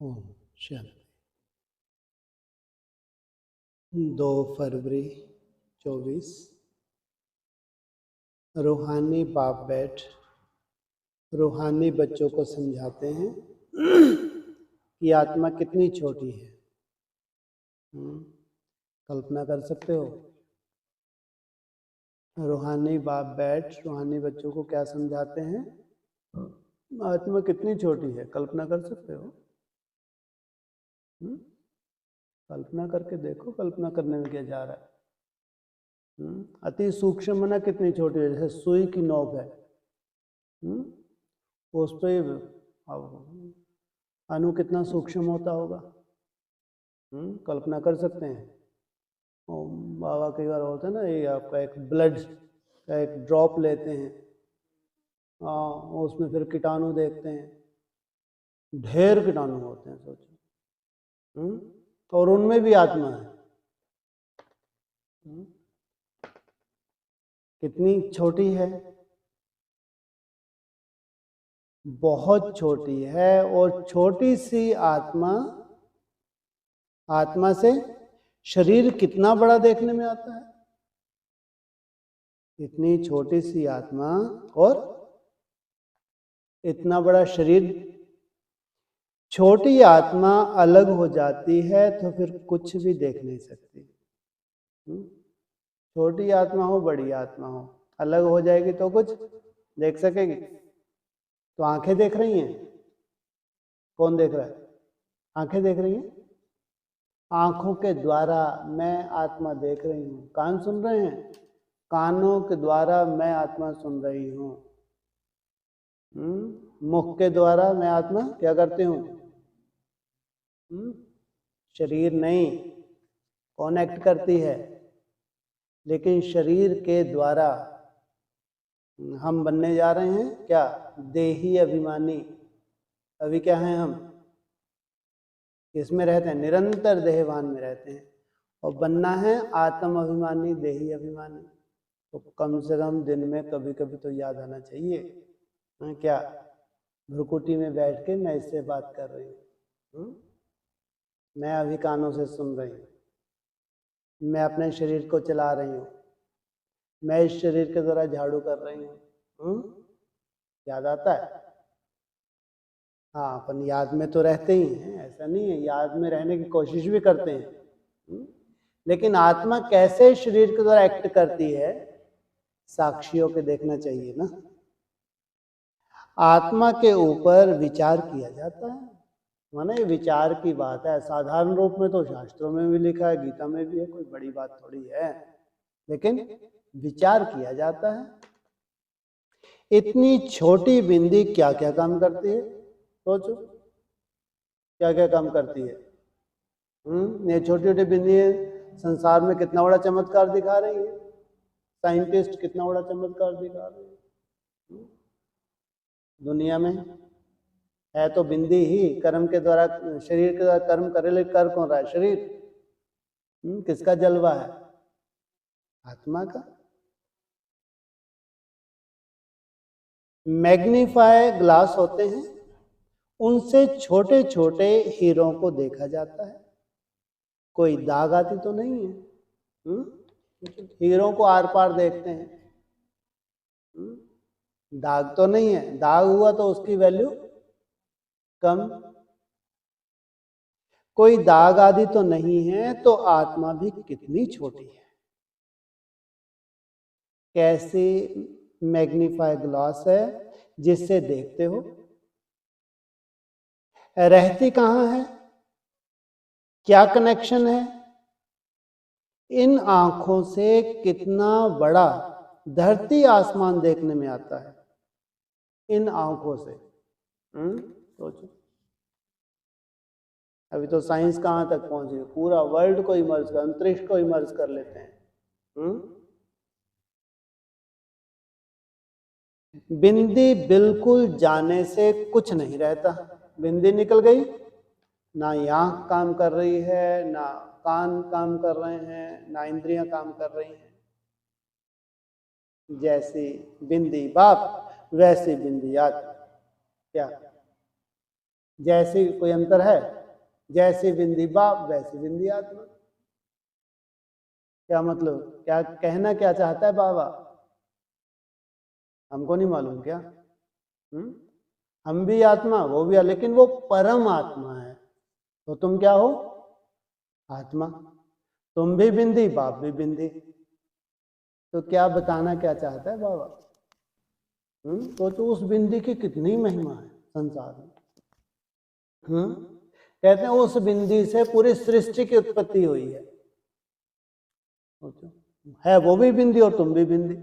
ओम शांति। 2 फरवरी 24। रूहानी बाप बैठ रूहानी बच्चों को समझाते हैं कि आत्मा कितनी छोटी है। कल्पना कर सकते हो? रूहानी बाप बैठ रूहानी बच्चों को क्या समझाते हैं? आत्मा कितनी छोटी है, कल्पना कर सकते हो? कल्पना करके देखो, कल्पना करने में क्या जा रहा है। अति सूक्ष्म मना कितनी छोटी है, जैसे सुई की नोक है। उस पर अणु कितना सूक्ष्म होता होगा। कल्पना कर सकते हैं। बाबा कई बार होता है ना, ये आपका एक ब्लड का एक ड्रॉप लेते हैं, उसमें फिर कीटाणु देखते हैं, ढेर कीटाणु होते हैं, सोचो। और उनमें भी आत्मा है। कितनी छोटी है, बहुत छोटी है। और छोटी सी आत्मा से शरीर कितना बड़ा देखने में आता है। इतनी छोटी सी आत्मा और इतना बड़ा शरीर। छोटी आत्मा अलग हो जाती है तो फिर कुछ भी देख नहीं सकती। छोटी आत्मा हो बड़ी आत्मा हो, अलग हो जाएगी तो कुछ देख सकेगी। तो आंखें देख रही हैं, कौन देख रहा है? आंखें देख रही हैं। आंखों के द्वारा मैं आत्मा देख रही हूँ। कान सुन रहे हैं, कानों के द्वारा मैं आत्मा सुन रही हूँ। मुख के द्वारा मैं आत्मा क्या करती हूँ? शरीर नहीं, कनेक्ट करती है, लेकिन शरीर के द्वारा हम बनने जा रहे हैं क्या? देही अभिमानी। अभी क्या हैं हम? इसमें रहते हैं, निरंतर देहवान में रहते हैं, और बनना है आत्म अभिमानी, देही अभिमानी। तो कम से कम दिन में कभी कभी तो याद आना चाहिए। क्या भ्रुकुटी में बैठ के मैं इससे बात कर रही हूँ, मैं अभी कानों से सुन रही हूँ, मैं अपने शरीर को चला रही हूँ, मैं इस शरीर के द्वारा झाड़ू कर रही हूँ। याद आता है? हाँ, अपन याद में तो रहते ही हैं, ऐसा नहीं है, याद में रहने की कोशिश भी करते हैं। लेकिन आत्मा कैसे शरीर के द्वारा एक्ट करती है, साक्षियों के देखना चाहिए ना। आत्मा के ऊपर विचार किया जाता है, माना ये विचार की बात है। साधारण रूप में तो शास्त्रों में भी लिखा है, गीता में भी है, कोई बड़ी बात थोड़ी है, लेकिन विचार किया जाता है। इतनी छोटी बिंदी क्या क्या काम करती है, सोचो क्या क्या काम करती है। ये छोटी छोटी बिंदी संसार में कितना बड़ा चमत्कार दिखा रही है। साइंटिस्ट कितना बड़ा चमत्कार दिखा रहे हैं। दुनिया में है तो बिंदी ही, कर्म के द्वारा, शरीर के द्वारा कर्म करे, लेकिन कर कौन रहा है? शरीर। किसका जलवा है? आत्मा का। मैग्नीफाई ग्लास होते हैं, उनसे छोटे छोटे हीरों को देखा जाता है। कोई दाग आती तो नहीं है। हीरों को आर पार देखते हैं, दाग तो नहीं है। दाग हुआ तो उसकी वैल्यू कम। कोई दाग आदि तो नहीं है, तो आत्मा भी कितनी छोटी है। कैसी मैग्नीफाई ग्लास है जिससे देखते हो। रहती कहाँ है, क्या कनेक्शन है? इन आंखों से कितना बड़ा धरती आसमान देखने में आता है, इन आंखों से। सोचो, अभी तो साइंस कहां तक पहुंची, पूरा वर्ल्ड को इमर्ज कर, अंतरिक्ष को इमर्ज कर लेते हैं। बिंदी बिल्कुल जाने से कुछ नहीं रहता। बिंदी निकल गई, ना आंख काम कर रही है, ना कान काम कर रहे हैं, ना इंद्रियां काम कर रही हैं। जैसी बिंदी बाप वैसी बिंदी आत्मा। क्या जैसे कोई अंतर है? जैसे बिंदी बाप वैसे बिंदी आत्मा। क्या मतलब, क्या कहना क्या चाहता है बाबा? हमको नहीं मालूम क्या? हम भी आत्मा, वो भी, लेकिन वो परम आत्मा है। तो तुम क्या हो? आत्मा। तुम भी बिंदी, बाप भी बिंदी। तो क्या बताना क्या चाहता है बाबा? तो उस बिंदी की कितनी महिमा है संसार में। कहते हैं उस बिंदी से पूरी सृष्टि की उत्पत्ति हुई है वो भी बिंदी और तुम भी बिंदी।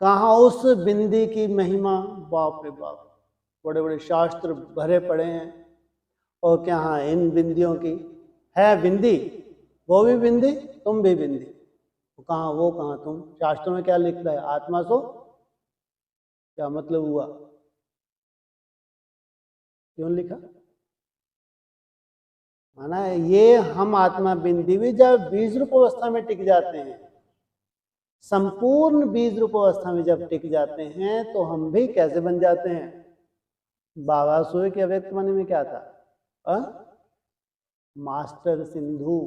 कहाँ उस बिंदी की महिमा, बाप रे बाप, बड़े बड़े शास्त्र भरे पड़े हैं। और क्या हाँ इन बिंदियों की है बिंदी, वो भी बिंदी तुम भी बिंदी। कहाँ वो कहाँ तुम? शास्त्रों में क्या लिखता है? आत्मा सो, क्या मतलब हुआ? क्यों लिखा? माना ये हम आत्मा बिंदी भी जब बीज रूप अवस्था में टिक जाते हैं, संपूर्ण बीज रूप अवस्था में जब टिक जाते हैं, तो हम भी कैसे बन जाते हैं? बाबा सूर्य के अव्यक्त माने में क्या था? मास्टर सिंधु।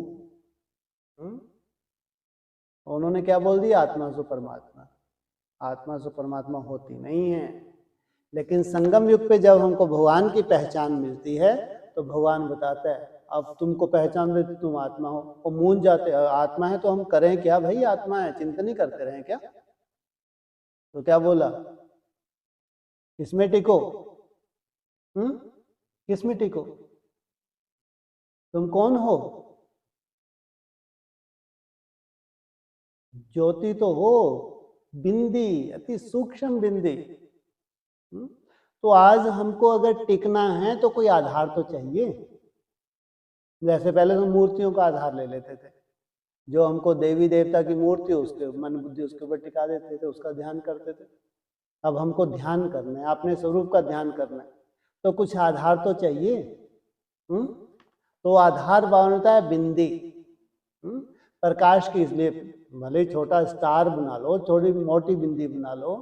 उन्होंने क्या बोल दिया? आत्मा सो परमात्मा। आत्मा सो परमात्मा होती नहीं है। लेकिन संगम युग पे जब हमको भगवान की पहचान मिलती है, तो भगवान बताता है अब तुमको पहचान दे तुम आत्मा हो। वो मूंझ जाते हैं, आत्मा है तो हम करें क्या भाई? आत्मा है, चिंतन ही करते रहें क्या? तो क्या बोला? किसमें टिको? किसमें टिको? तुम कौन हो? ज्योति तो हो, बिंदी, अति सूक्ष्म बिंदी। तो आज हमको अगर टिकना है तो कोई आधार तो चाहिए। जैसे पहले तो मूर्तियों का आधार ले लेते थे, जो हमको देवी देवता की मूर्ति, उसके मन बुद्धि उसके ऊपर टिका देते थे, उसका ध्यान करते थे। अब हमको ध्यान करना है, अपने स्वरूप का ध्यान करना है, तो कुछ आधार तो चाहिए। तो आधार बनता है बिंदी। प्रकाश की, इसलिए भले ही छोटा स्टार बना लो, थोड़ी मोटी बिंदी बना लो।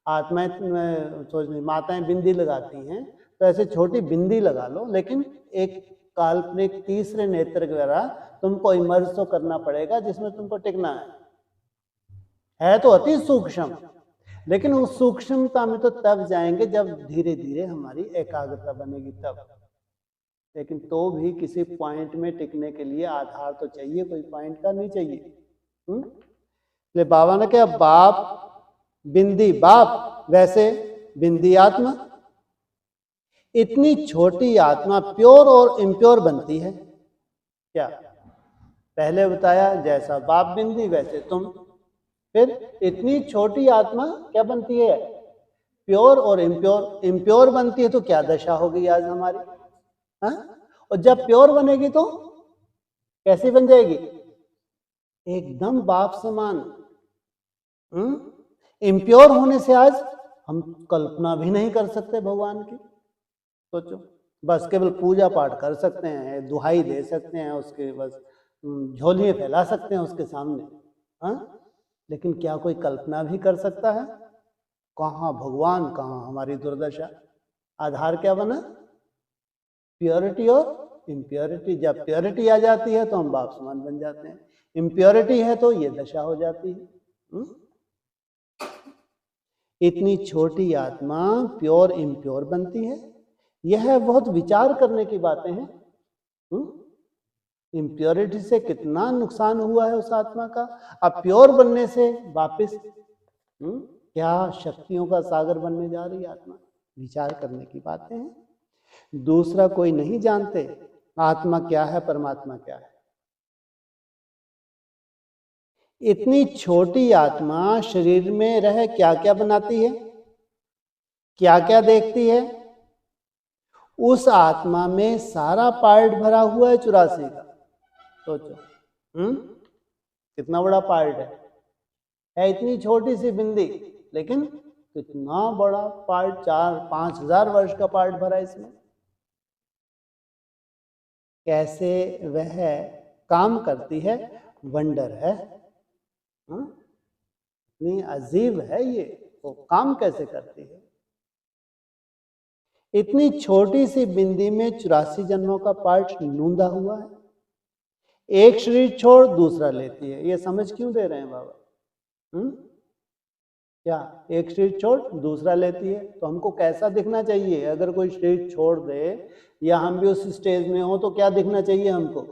आत्माएं माताएं बिंदी लगाती हैं, तो ऐसे छोटी बिंदी लगा लो, लेकिन एक काल्पनिक तीसरे नेत्र के द्वारा तुमको इमर्ज तो करना पड़ेगा, जिसमें तुमको टिकना है तो अति सूक्ष्म। लेकिन उस सूक्ष्मता में तो तब जाएंगे जब धीरे धीरे हमारी एकाग्रता बनेगी तब। लेकिन तो भी किसी पॉइंट में टिकने के लिए आधार तो चाहिए, कोई पॉइंट का नहीं चाहिए। ले बाबा ने क्या, बाप बिंदी बाप वैसे बिंदी आत्मा। इतनी छोटी आत्मा प्योर और इम्प्योर बनती है क्या? पहले बताया जैसा बाप बिंदी वैसे तुम। फिर इतनी छोटी आत्मा क्या बनती है? प्योर और इम्प्योर। इम्प्योर बनती है तो क्या दशा होगी आज हमारी? और जब प्योर बनेगी तो कैसी बन जाएगी? एकदम बाप समान। इम्प्योर होने से आज हम कल्पना भी नहीं कर सकते भगवान की। सोचो, बस केवल पूजा पाठ कर सकते हैं, दुहाई दे सकते हैं उसके, बस झोलियां फैला सकते हैं उसके सामने। लेकिन क्या कोई कल्पना भी कर सकता है? कहाँ भगवान, कहाँ हमारी दुर्दशा। आधार क्या बना? प्योरिटी और इम्प्योरिटी। जब प्योरिटी आ जाती है तो हम बाप समान बन जाते हैं, इम्प्योरिटी है तो ये दशा हो जाती है। इतनी छोटी आत्मा प्योर इम्प्योर बनती है, यह बहुत विचार करने की बातें हैं। इम्प्योरिटी से कितना नुकसान हुआ है उस आत्मा का, अब प्योर बनने से वापिस क्या शक्तियों का सागर बनने जा रही आत्मा। विचार करने की बातें हैं। दूसरा कोई नहीं जानते आत्मा क्या है, परमात्मा क्या है। इतनी छोटी आत्मा शरीर में रह क्या क्या बनाती है, क्या क्या देखती है। उस आत्मा में सारा पार्ट भरा हुआ है 84 का। सोचो कितना बड़ा पार्ट है इतनी छोटी सी बिंदी, लेकिन कितना बड़ा पार्ट, 4-5 हजार वर्ष का पार्ट भरा है इसमें। कैसे वह काम करती है, वंडर है। इतनी अजीब है ये, वो काम कैसे करती है। इतनी छोटी सी बिंदी में 84 जन्मों का पार्ट नूंदा हुआ है। एक शरीर छोड़ दूसरा लेती है, ये समझ क्यों दे रहे हैं बाबा? क्या एक शरीर छोड़ दूसरा लेती है तो हमको कैसा दिखना चाहिए? अगर कोई शरीर छोड़ दे या हम भी उस स्टेज में हो तो क्या दिखना चाहिए हमको?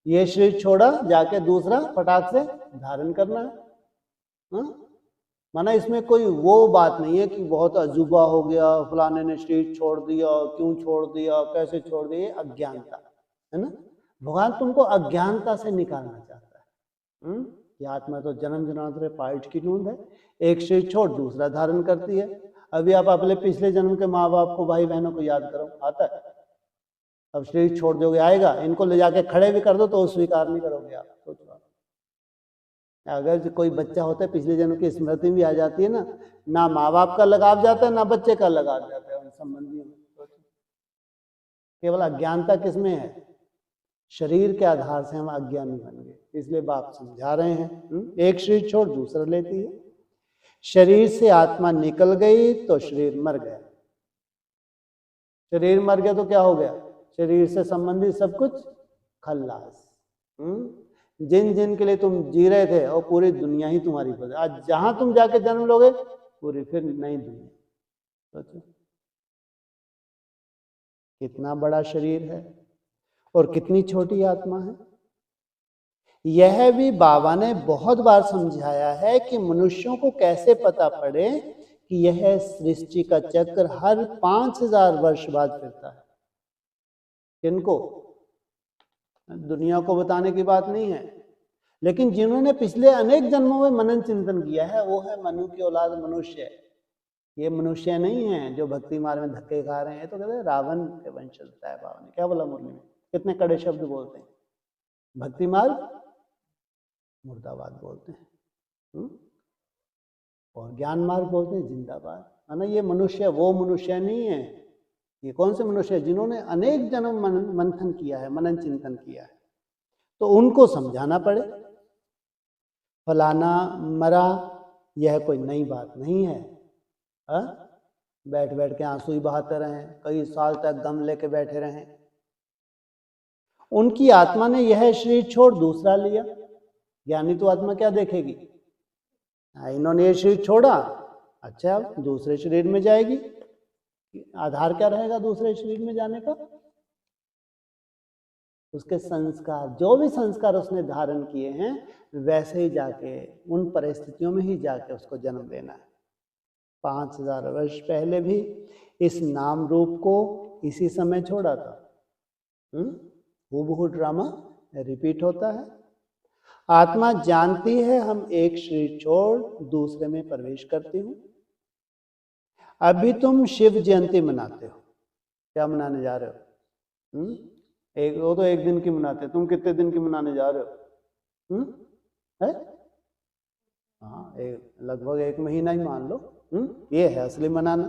ये शरीर छोड़ा, जाके दूसरा फटाक से धारण करना है। माना इसमें कोई वो बात नहीं है कि बहुत अजूबा हो गया, फलाने ने शरीर छोड़ दिया, क्यों छोड़ दिया, कैसे छोड़ दिया, अज्ञानता है ना। भगवान तुमको अज्ञानता से निकालना चाहता है। ये आत्मा तो जन्म जन्मांतर पार्ट की नूंद है, एक शरीर छोड़ दूसरा धारण करती है। अभी आप अपने पिछले जन्म के माँ बाप को, भाई बहनों को याद करो, आता है? अब शरीर छोड़ दोगे आएगा? इनको ले जाके खड़े भी कर दो तो स्वीकार नहीं करोगे आप, सोचो। अगर कोई बच्चा होता है पिछले जन्म की स्मृति भी आ जाती है ना माँ बाप का लगाव जाता है ना बच्चे का लगाव जाता है उन संबंधियों में। केवल अज्ञानता किसमें है? शरीर के आधार से हम अज्ञानी बन गए, इसलिए बाप समझा रहे हैं। एक शरीर छोड़ दूसरा लेती है। शरीर से आत्मा निकल गई तो शरीर मर गया। शरीर मर गया तो क्या हो गया? शरीर से संबंधित सब कुछ खल्लास। जिन जिन के लिए तुम जी रहे थे और पूरी दुनिया ही तुम्हारी बदल, आज जहां तुम जाके जन्म लोगे पूरी फिर नई दुनिया। सोचो कितना बड़ा शरीर है और कितनी छोटी आत्मा है। यह भी बाबा ने बहुत बार समझाया है कि मनुष्यों को कैसे पता पड़े कि यह सृष्टि का चक्र हर 5000 वर्ष बाद फिरता है। किनको? दुनिया को बताने की बात नहीं है, लेकिन जिन्होंने पिछले अनेक जन्मों में मनन चिंतन किया है वो है मनु की औलाद मनुष्य। ये मनुष्य नहीं है जो भक्ति मार्ग में धक्के खा रहे हैं। तो कहते हैं रावण के वंश चलता है। बाबा ने क्या बोला मुरली में? कितने कड़े शब्द बोलते हैं। भक्ति मार्ग मुर्दाबाद बोलते हैं और ज्ञान मार्ग बोलते हैं जिंदाबाद, है ना। ये मनुष्य वो मनुष्य नहीं है। ये कौन से मनुष्य है? जिन्होंने अनेक जन्म मंथन किया है, मनन चिंतन किया है। तो उनको समझाना पड़े फलाना मरा, यह कोई नई बात नहीं है। बैठ बैठ के आंसू ही बहाते रहें, कई साल तक गम लेके बैठे रहें। उनकी आत्मा ने यह शरीर छोड़ दूसरा लिया। ज्ञानी तो आत्मा क्या देखेगी? इन्होंने ये शरीर छोड़ा, अच्छा अब दूसरे शरीर में जाएगी। आधार क्या रहेगा दूसरे शरीर में जाने का? उसके संस्कार, जो भी संस्कार उसने धारण किए हैं वैसे ही जाके उन परिस्थितियों में ही जाके उसको जन्म लेना है। 5000 वर्ष पहले भी इस नाम रूप को इसी समय छोड़ा था। हूबहू ड्रामा रिपीट होता है। आत्मा जानती है हम एक शरीर छोड़ दूसरे में प्रवेश करती हूँ। अभी तुम शिव जयंती मनाते हो, क्या मनाने जा रहे हो? एक वो तो एक दिन की मनाते, तुम कितने दिन की मनाने जा रहे हो? है? हाँ, लगभग 1 महीना ही मान लो। ये है असली मनाना।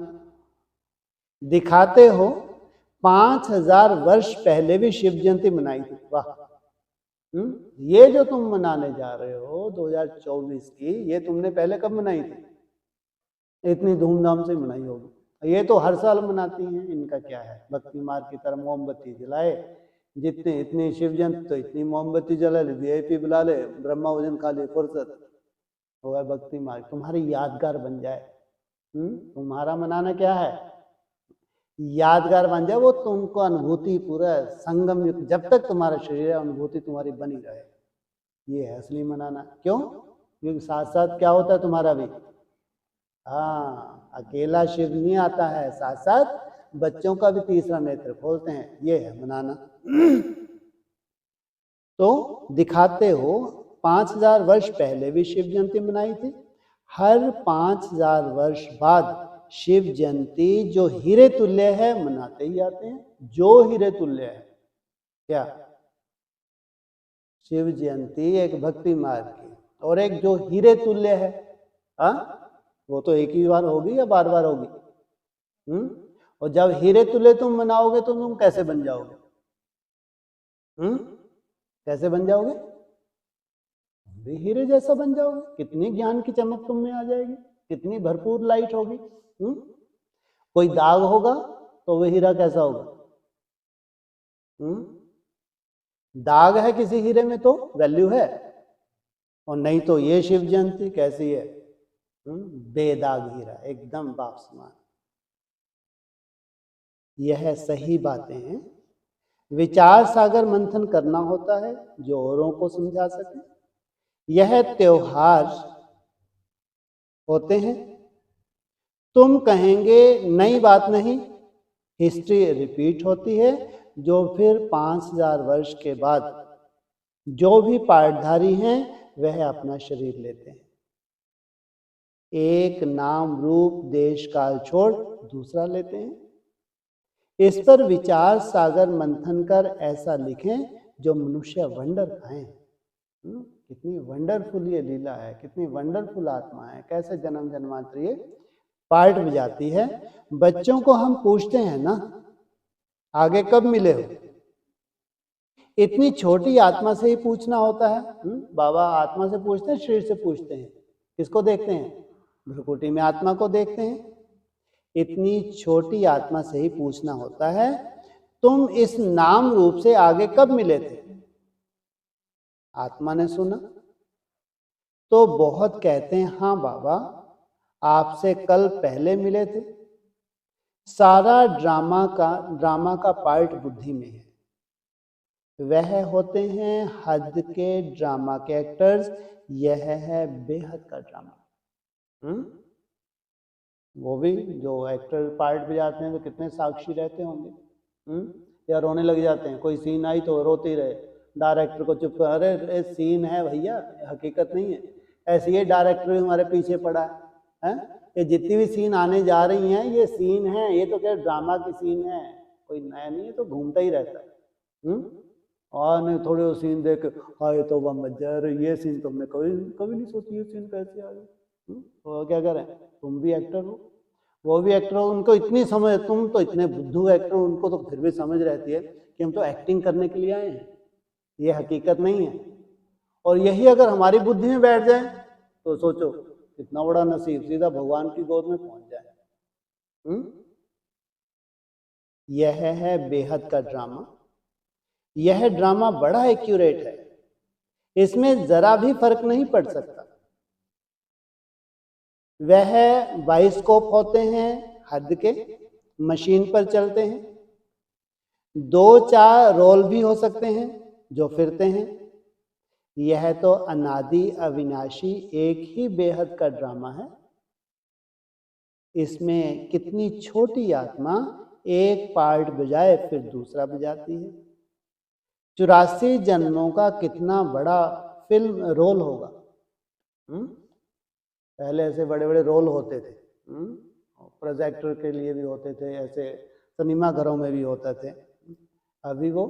दिखाते हो 5000 वर्ष पहले भी शिव जयंती मनाई थी। वाह। ये जो तुम मनाने जा रहे हो 2024 की, ये तुमने पहले कब मनाई थी? इतनी धूमधाम से मनाई होगी। ये तो हर साल मनाती हैं। इनका क्या है? भक्ति मार्ग की तरह मोमबत्ती जलाए, जितने इतनी शिव जयंती तो इतनी मोमबत्ती जला ले, VIP बुला ले, ब्रह्मा भोजन खा ले, फुर्सत हो है। भक्ति मार्ग तुम्हारी यादगार बन जाए। तुम्हारा मनाना क्या है? यादगार बन जाए, वो तुमको अनुभूति पूरा संगम युक्त, जब तक तुम्हारा शरीर है अनुभूति तुम्हारी बनी रहे। ये है असली मनाना। क्यों? क्योंकि साथ साथ क्या होता है तुम्हारा भी? हाँ, अकेला शिव नहीं आता है, साथ साथ बच्चों का भी तीसरा नेत्र खोलते हैं। ये है मनाना। तो दिखाते हो 5000 वर्ष पहले भी शिव जयंती मनाई थी। हर 5000 वर्ष बाद शिव जयंती जो हीरे तुल्य है मनाते ही आते हैं। जो हीरे तुल्य है क्या? शिव जयंती एक भक्ति मार्ग की, और एक जो हीरे तुल्य है, वो तो एक ही बार होगी या बार बार होगी? और जब हीरे तुल्य तुम मनाओगे तो तुम कैसे बन जाओगे? कैसे बन जाओगे? भी हीरे जैसा बन जाओगे। कितनी ज्ञान की चमक तुम में आ जाएगी, कितनी भरपूर लाइट होगी। कोई दाग होगा तो वो हीरा कैसा होगा? दाग है किसी हीरे में तो वैल्यू है, और नहीं तो ये शिव जयंती कैसी है? बेदाग हीरा, एकदम बाप समान। यह सही बातें हैं, विचार सागर मंथन करना होता है जो औरों को समझा सके। यह त्योहार होते हैं, तुम कहेंगे नई बात नहीं, हिस्ट्री रिपीट होती है, जो फिर 5000 वर्ष के बाद जो भी पाठधारी हैं वह अपना शरीर लेते हैं, एक नाम रूप देश काल छोड़ दूसरा लेते हैं। इस पर विचार सागर मंथन कर ऐसा लिखें जो मनुष्य वंडर खाएं। कितनी वंडरफुल ये लीला है, कितनी वंडरफुल आत्मा है, कैसे जन्म जन्मांतर ये पार्ट बजाती है। बच्चों को हम पूछते हैं ना, आगे कब मिले हो? इतनी छोटी आत्मा से ही पूछना होता है। बाबा आत्मा से पूछते हैं, शरीर से पूछते हैं? किसको देखते हैं? भ्रुकुटी में आत्मा को देखते हैं। इतनी छोटी आत्मा से ही पूछना होता है, तुम इस नाम रूप से आगे कब मिले थे? आत्मा ने सुना तो बहुत कहते हैं, हाँ बाबा आपसे कल पहले मिले थे। सारा ड्रामा का पार्ट बुद्धि में है, वह होते हैं हद के ड्रामा के एक्टर्स। यह है बेहद का ड्रामा। वो भी जो एक्टर पार्ट बजाते हैं तो कितने साक्षी रहते होंगे, या रोने लग जाते हैं, कोई सीन आई तो रोते ही रहे, डायरेक्टर को चुप, अरे सीन है भैया, हकीकत नहीं है। ऐसे ही डायरेक्टर भी हमारे पीछे पड़ा है, ये जितनी भी सीन आने जा रही हैं ये सीन है, ये तो क्या ड्रामा की सीन है, कोई नया नहीं है, तो घूमता ही रहता है। और नहीं थोड़े वो सीन देख हाय तो वह मज्जर, ये सीन तुमने कभी नहीं सोची, ये सीन कैसे आ गई? तो क्या करें, तुम भी एक्टर हो, वो भी एक्टर हो, उनको इतनी समझ, तुम तो इतने बुद्धू एक्टर हो, उनको तो फिर भी समझ रहती है कि हम तो एक्टिंग करने के लिए आए हैं, ये हकीकत नहीं है। और यही अगर हमारी बुद्धि में बैठ जाए तो सोचो कितना बड़ा नसीब, सीधा भगवान की गोद में पहुंच जाए। यह है बेहद का ड्रामा। यह ड्रामा बड़ा एक्यूरेट है, इसमें जरा भी फर्क नहीं पड़ सकता। वह बाइस्कोप होते हैं हद के, मशीन पर चलते हैं, 2-4 रोल भी हो सकते हैं जो फिरते हैं। यह तो अनादि अविनाशी एक ही बेहद का ड्रामा है। इसमें कितनी छोटी आत्मा एक पार्ट बजाए फिर दूसरा बजाती है। 84 जन्मों का कितना बड़ा फिल्म रोल होगा। पहले ऐसे बड़े बड़े रोल होते थे, प्रोजेक्टर के लिए भी होते थे, ऐसे सिनेमा घरों में भी होते थे। अभी वो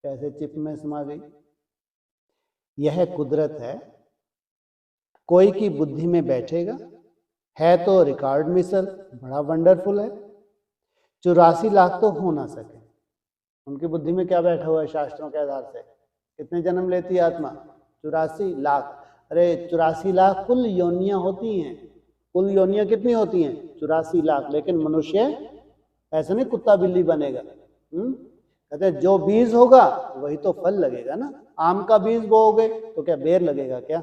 कैसे चिप में समा गई। यह कुदरत है, कोई की बुद्धि में बैठेगा, है तो रिकॉर्ड मिसल, बड़ा वंडरफुल है। 84 लाख तो हो ना सके, उनकी बुद्धि में क्या बैठा हुआ है शास्त्रों के आधार से? कितने जन्म लेती है आत्मा? 84 लाख। अरे 84 लाख कुल योनियां होती हैं। कुल योनियां कितनी होती हैं? 84 लाख। लेकिन मनुष्य ऐसे नहीं कुत्ता बिल्ली बनेगा। कहते जो बीज होगा वही तो फल लगेगा ना। आम का बीज बोओगे तो क्या बेर लगेगा क्या?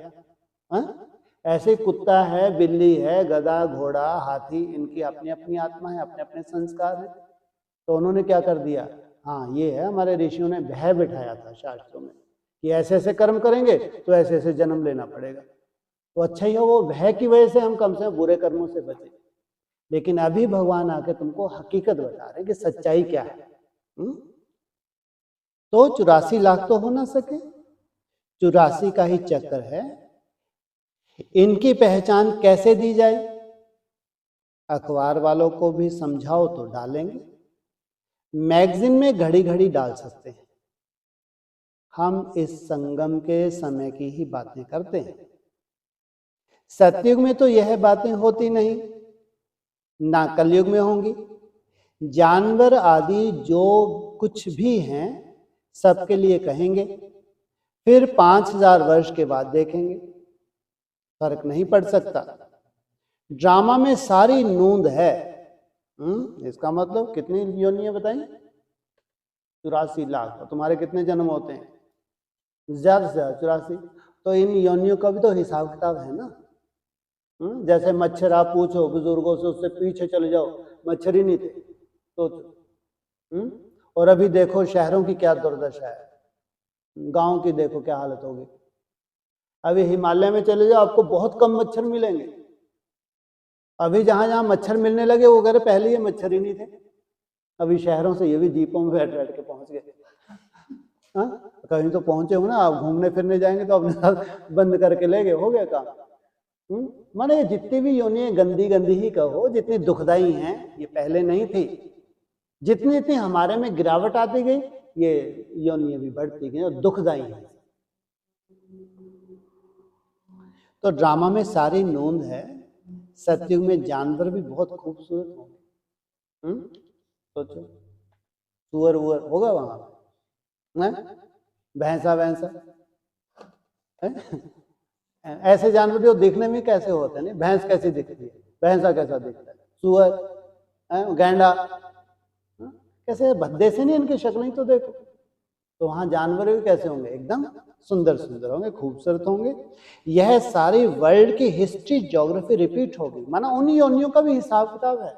ऐसे कुत्ता है, बिल्ली है, गधा, घोड़ा, हाथी, इनकी अपनी अपनी आत्मा है, अपने अपने संस्कार हैं। तो उन्होंने क्या कर दिया? हाँ, ये है, हमारे ऋषियों ने भय बिठाया था शास्त्रों में कि ऐसे ऐसे कर्म करेंगे तो ऐसे ऐसे जन्म लेना पड़ेगा। तो अच्छा ही हो वो भय की वजह से हम कम से कम बुरे कर्मों से बचे। लेकिन अभी भगवान आके तुमको हकीकत बता रहे कि सच्चाई क्या है। तो 84 लाख तो हो ना सके, 84 का ही चक्कर है। इनकी पहचान कैसे दी जाए? अखबार वालों को भी समझाओ तो डालेंगे, मैगजीन में घड़ी घड़ी डाल सकते हैं। हम इस संगम के समय की ही बातें करते हैं। सतयुग में तो यह बातें होती नहीं, ना कलयुग में होंगी। जानवर आदि जो कुछ भी हैं सबके लिए कहेंगे, फिर 5000 वर्ष के बाद देखेंगे, फर्क नहीं पड़ सकता। ड्रामा में सारी नूंद है, इसका मतलब कितनी योनियां बताई? 84 लाख। और तुम्हारे कितने जन्म होते हैं? ज्यादा से ज्यादा 84। तो इन योनियों का भी तो हिसाब किताब है ना। जैसे मच्छर, आप पूछो बुजुर्गों से, उससे पीछे चले जाओ, मच्छर ही नहीं थे। तो और अभी देखो शहरों की क्या दुर्दशा है, गांव की देखो क्या हालत होगी। अभी हिमालय में चले जाओ, आपको बहुत कम मच्छर मिलेंगे। अभी जहां जहां मच्छर मिलने लगे वो कह रहे पहले ये मच्छर ही नहीं थे। अभी शहरों से ये भी जीपों में बैठ बैठ के पहुंच गए। कहीं तो पहुंचे हो ना, आप घूमने फिरने जाएंगे तो अपने साथ बंद करके ले गए, हो गया काम। माने जितनी भी योनियां गंदी गंदी ही कहो, जितनी दुखदाई हैं, ये पहले नहीं थी। जितनी इतनी हमारे में गिरावट आती गई, ये योनियां भी बढ़ती गई और दुखदाई है। तो ड्रामा में सारी नोंद है। सतयुग में जानवर भी बहुत खूबसूरत होंगे। सोचो, सुअर वुअर होगा वहां, भैंसा वैंसा, ऐसे जानवर जो देखने में कैसे होते हैं। भैंस कैसी दिखती है, भैंसा कैसा दिखता है, सुअर, गैंडा, कैसे भद्दे से नहीं इनकी शक्लें तो देखो। तो वहां जानवर भी कैसे होंगे? एकदम सुंदर सुंदर होंगे, खूबसूरत होंगे। यह सारी वर्ल्ड की हिस्ट्री ज्योग्राफी रिपीट होगी, माना उन योनियों का भी हिसाब किताब है,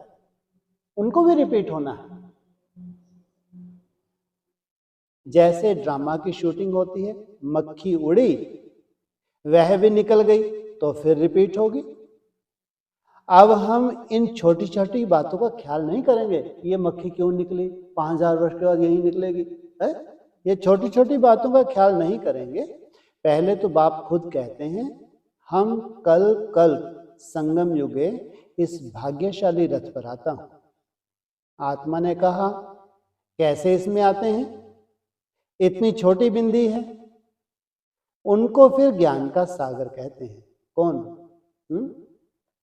उनको भी रिपीट होना है। जैसे ड्रामा की शूटिंग होती है, मक्खी उड़ी वह भी निकल गई तो फिर रिपीट होगी। अब हम इन छोटी छोटी बातों का ख्याल नहीं करेंगे, ये मक्खी क्यों निकली, 5000 वर्ष के बाद यही निकलेगी, है? ये छोटी छोटी बातों का ख्याल नहीं करेंगे। पहले तो बाप खुद कहते हैं, हम कल कल संगम युगे इस भाग्यशाली रथ पर आता हूं। आत्मा ने कहा, कैसे इसमें आते हैं? इतनी छोटी बिंदी है। उनको फिर ज्ञान का सागर कहते हैं। कौन?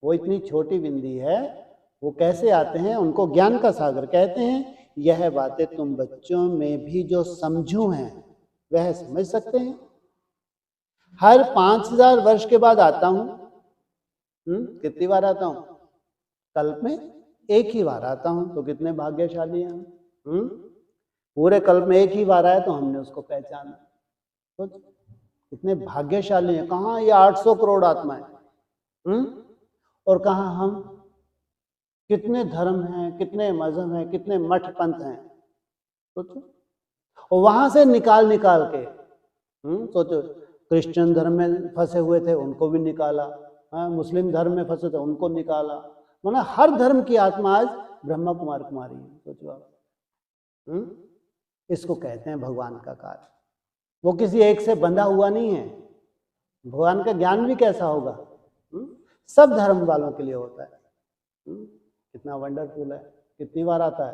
वो इतनी छोटी बिंदी है, वो कैसे आते हैं? उनको ज्ञान का सागर कहते हैं। यह बातें तुम बच्चों में भी जो समझू हैं वह समझ सकते हैं। हर 5000 वर्ष के बाद आता हूं। कितनी बार आता हूं? कल्प में एक ही बार आता हूं। तो कितने भाग्यशाली हैं हम। पूरे कल्प में एक ही बार आया तो हमने उसको पहचाना। तो कितने भाग्यशाली हैं। कहाँ ये 800 करोड़ आत्माएं, और कहाँ हम। कितने धर्म हैं, कितने मजहब हैं, कितने मठ पंथ हैं, सोचो। और वहां से निकाल निकाल के, सोचो, क्रिश्चियन धर्म में फंसे हुए थे उनको भी निकाला, मुस्लिम धर्म में फंसे थे उनको निकाला। मतलब हर धर्म की आत्मा आज ब्रह्मा कुमार कुमारी है। सोचो आप, इसको कहते हैं भगवान का कार्य। वो किसी एक से बंधा हुआ नहीं है। भगवान का ज्ञान भी कैसा होगा? सब धर्म वालों के लिए होता है। कितना वंडरफुल है। कितनी बार आता है?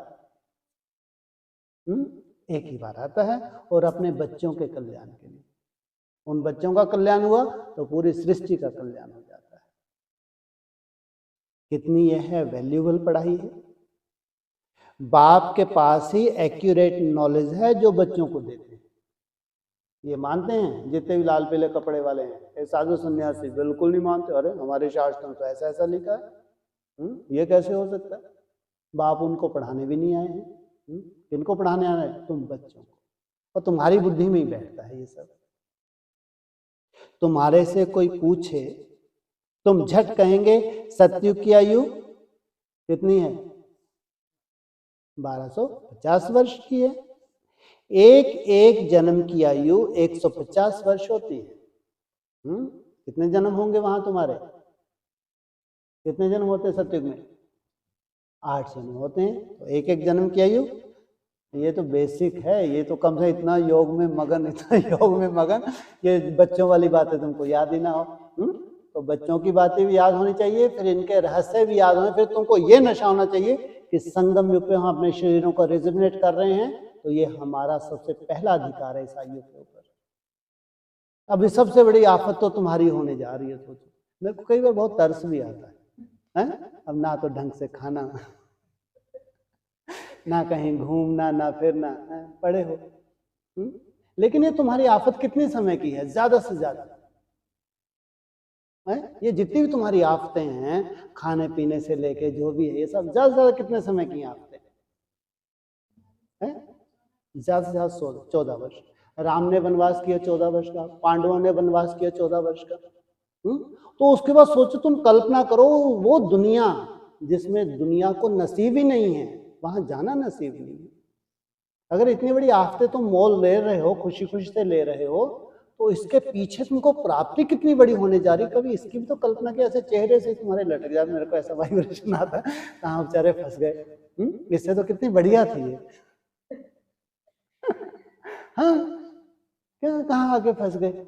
एक ही बार आता है, और अपने बच्चों के कल्याण के लिए। उन बच्चों का कल्याण हुआ तो पूरी सृष्टि का कल्याण हो जाता है। कितनी यह वैल्यूएबल पढ़ाई है। बाप के पास ही एक्यूरेट नॉलेज है जो बच्चों को देते हैं। ये मानते हैं जितने भी लाल पीले कपड़े वाले हैं, साधु सन्यासी बिल्कुल नहीं मानते। अरे हमारे शास्त्रों में तो ऐसा ऐसा लिखा है, ये कैसे हो सकता है? बाप उनको पढ़ाने भी नहीं आए हैं। किनको पढ़ाने आ रहे हैं? तुम बच्चों को। और तुम्हारी बुद्धि में ही बैठता है ये सब। तुम्हारे से कोई पूछे, तुम झट कहेंगे सतयुग की आयु कितनी है? 1250 वर्ष की है। एक एक जन्म की आयु 150 वर्ष होती है। कितने जन्म होंगे वहां तुम्हारे? कितने जन्म होते हैं सतयुग में? 8 जन्म होते हैं। तो एक एक जन्म की आयु, ये तो बेसिक है। ये तो कम से इतना योग में मगन, इतना योग में मगन, ये बच्चों वाली बातें तुमको याद ही ना हो। तो बच्चों की बातें भी याद होनी चाहिए, फिर इनके रहस्य भी याद होने। फिर तुमको ये नशा होना चाहिए कि संगम युग पे हम अपने शरीरों को रिजोनेट कर रहे हैं, तो ये हमारा सबसे पहला अधिकार है इस आयु के ऊपर। अभी सबसे बड़ी आफत तो तुम्हारी होने जा रही है। सोचो, मेरे को कई बार बहुत तरस भी आता है। अब ना तो ढंग से खाना, ना कहीं घूमना, ना फिरना, पड़े हो। लेकिन ये तुम्हारी आफत कितने समय की है? ज्यादा से ज्यादा है? ये जितनी भी तुम्हारी आफतें हैं, खाने पीने से लेके जो भी है, ये सब ज्यादा से ज्यादा कितने समय की आफतें हैं? ज्यादा से ज्यादा 14 वर्ष। राम ने वनवास किया 14 वर्ष का, पांडवों ने वनवास किया 14 वर्ष का। तो उसके बाद सोचो, तुम कल्पना करो, वो दुनिया जिसमें दुनिया को नसीब ही नहीं है, वहां जाना नसीब नहीं है। अगर इतनी बड़ी आफतें तुम मोल ले रहे हो, खुशी खुशी से ले रहे हो, तो इसके पीछे तुमको प्राप्ति कितनी बड़ी होने जा रही, कभी इसकी भी तो कल्पना की। ऐसे चेहरे से तुम्हारे लटक जाए, मेरे को ऐसा वाइब्रेशन आता है, कहाँ बेचारे फंस गए। इससे तो कितनी बढ़िया थी ये। हाँ, क्या कहाँ आके फंस गए?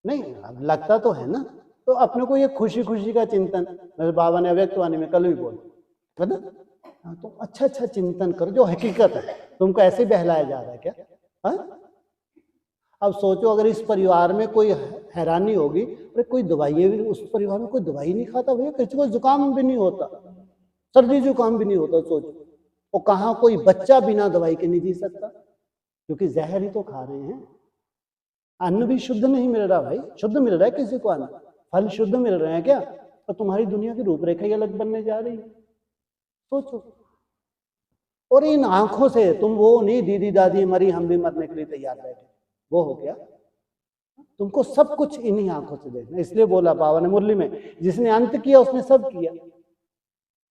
नहीं, अब लगता तो है ना। तो अपने को ये खुशी खुशी का चिंतन, मेरे बाबा ने अव्यक्त वाणी में कल भी बोला, है ना? तो अच्छा अच्छा चिंतन करो, जो हकीकत है। तुमको ऐसे ही बहलाया जा रहा है क्या? हाँ? अब सोचो, अगर इस परिवार में कोई हैरानी होगी, अरे कोई दवाई भी, उस परिवार में कोई दवाई नहीं खाता भैया, किसी को जुकाम भी नहीं होता, सर्दी जुकाम भी नहीं होता, सोचो। और कहाँ कोई बच्चा बिना दवाई के नहीं जी सकता, क्योंकि जहर ही तो खा रहे हैं। अन्न भी शुद्ध नहीं मिल रहा भाई, शुद्ध मिल रहा है किसी को अन्न, फल शुद्ध मिल रहे हैं क्या? तो तुम्हारी दुनिया की रूपरेखा ही अलग बनने जा रही है, सोचो। और इन आंखों से तुम वो नहीं, दीदी दादी मरी हम भी मरने के लिए तैयार बैठे, वो हो गया। तुमको सब कुछ इन्हीं आंखों से देखना। इसलिए बोला बाबा ने मुरली में, जिसने अंत किया उसने सब किया।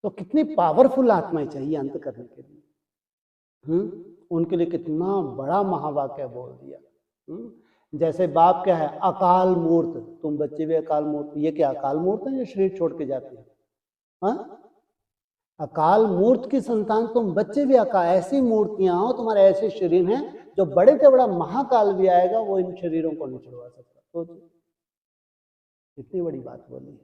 तो कितनी पावरफुल आत्माएं चाहिए अंत करने के लिए। उनके लिए कितना बड़ा महावाक्य बोल दिया। जैसे बाप क्या है, अकाल मूर्त, तुम बच्चे भी अकाल मूर्त। ये क्या अकाल मूर्त है जो शरीर छोड़ के जाते हैं? हाँ, अकाल मूर्त की संतान तुम बच्चे भी अकाल, ऐसी मूर्तियां हो, तुम्हारे ऐसे शरीर हैं, जो बड़े से बड़ा महाकाल भी आएगा वो इन शरीरों को नहीं छुड़वा सकता। तो इतनी बड़ी बात बोली।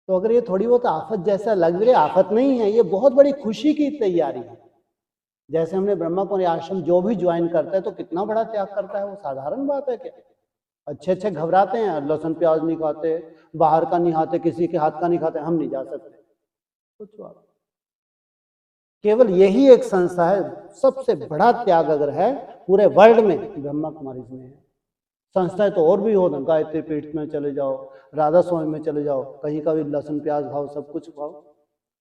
तो अगर ये थोड़ी बहुत आफत जैसा लग रही, आफत नहीं है, ये बहुत बड़ी खुशी की तैयारी है। जैसे हमने ब्रह्मा कुमारी आश्रम जो भी ज्वाइन करता है तो कितना बड़ा त्याग करता है, वो साधारण बात है क्या? अच्छे अच्छे घबराते हैं, लहसुन प्याज नहीं खाते, बाहर का नहीं खाते, किसी के हाथ का नहीं खाते, हम नहीं जा सकते। सोचो आप, केवल यही एक संस्था है, सबसे बड़ा त्याग अगर है पूरे वर्ल्ड में, ब्रह्मा कुमारी में है। संस्थाएं तो और भी हो ना, गायत्री पीठ में चले जाओ, राधा स्वामी में चले जाओ, कहीं का भी लहसुन प्याज खाओ, सब कुछ खाओ।